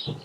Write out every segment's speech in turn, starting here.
Right,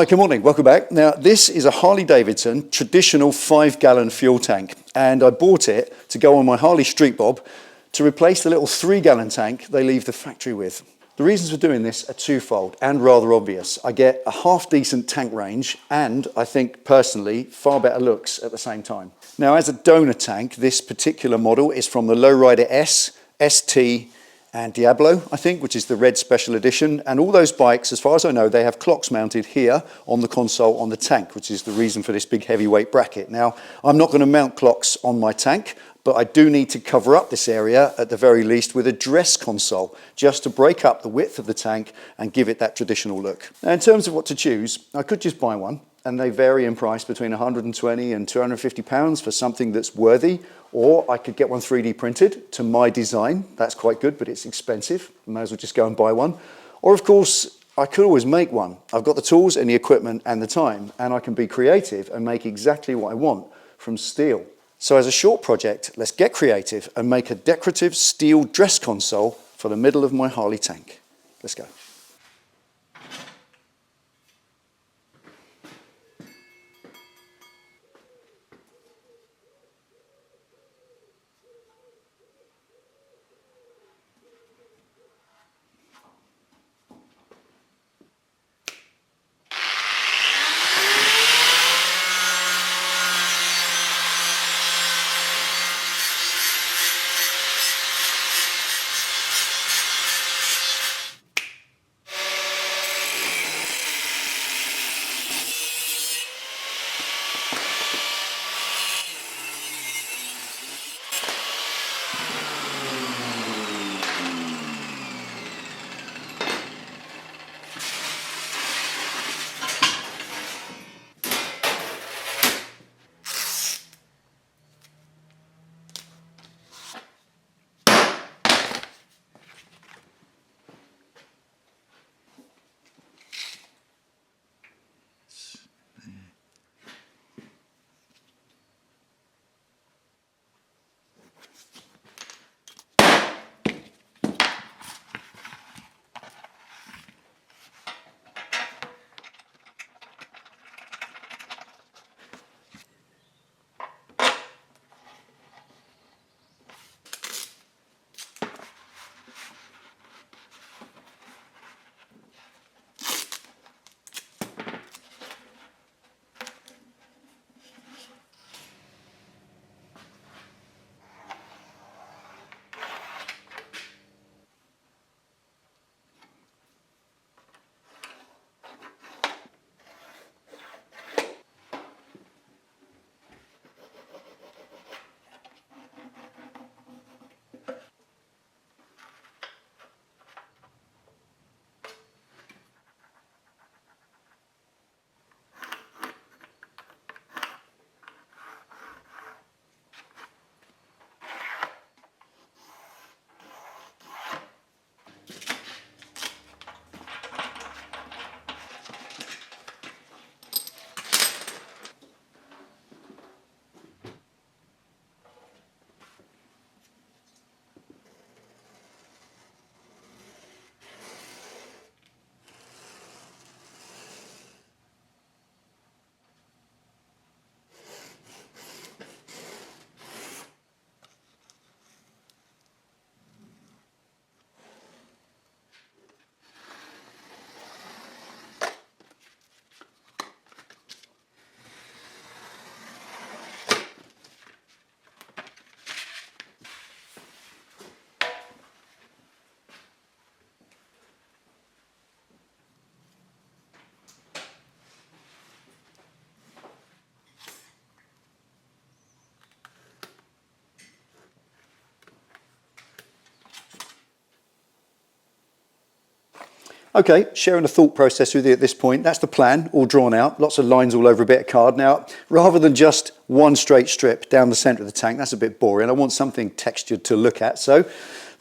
good morning, welcome back. Now, this is a Harley Davidson traditional 5-gallon fuel tank, and I bought it to go on my Harley Street Bob to replace the little 3-gallon tank they leave the factory with. The reasons for doing this are twofold and rather obvious. I get a half-decent tank range and, I think personally, far better looks at the same time. Now, as a donor tank, this particular model is from the Lowrider S, ST, and Diablo, I think, which is the red special edition. And all those bikes, as far as I know, they have clocks mounted here on the console on the tank, which is the reason for this big heavyweight bracket. Now, I'm not going to mount clocks on my tank, but I do need to cover up this area at the very least with a dress console, just to break up the width of the tank and give it that traditional look. Now, in terms of what to choose, I could just buy one, and they vary in price between 120 and 250 pounds for something that's worthy, or I could get one 3D printed to my design. That's quite good, but it's expensive. I may as well just go and buy one. Or of course, I could always make one. I've got the tools and the equipment and the time, and I can be creative and make exactly what I want from steel. So as a short project, let's get creative and make a decorative steel dress console for the middle of my Harley tank. Let's go. Okay, sharing a thought process with you at this point. That's the plan, all drawn out, lots of lines all over a bit of card. Now, rather than just one straight strip down the centre of the tank, that's a bit boring. I want something textured to look at. So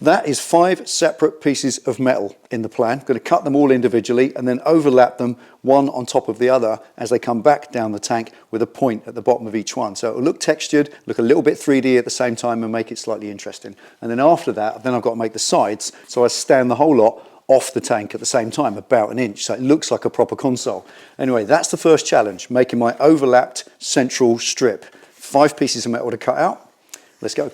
That is 5 separate pieces of metal in the plan. I'm going to cut them all individually and then overlap them one on top of the other as they come back down the tank with a point at the bottom of each one. So it will look textured, look a little bit 3D at the same time and make it slightly interesting. And then after that, then I've got to make the sides, so I stand the whole lot off the tank at the same time, about an inch, so it looks like a proper console. Anyway, that's the first challenge, making my overlapped central strip. 5 pieces of metal to cut out. Let's go.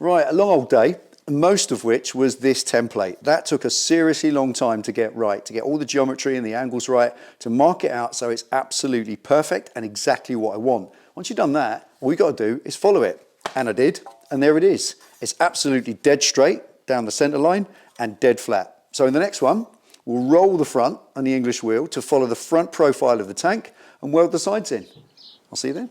Right, a long old day, most of which was this template. That took a seriously long time to get right, to get all the geometry and the angles right, to mark it out so it's absolutely perfect and exactly what I want. Once you've done that, all you got to do is follow it. And I did, and there it is. It's absolutely dead straight down the center line and dead flat. So in the next one, we'll roll the front on the English wheel to follow the front profile of the tank and weld the sides in. I'll see you then.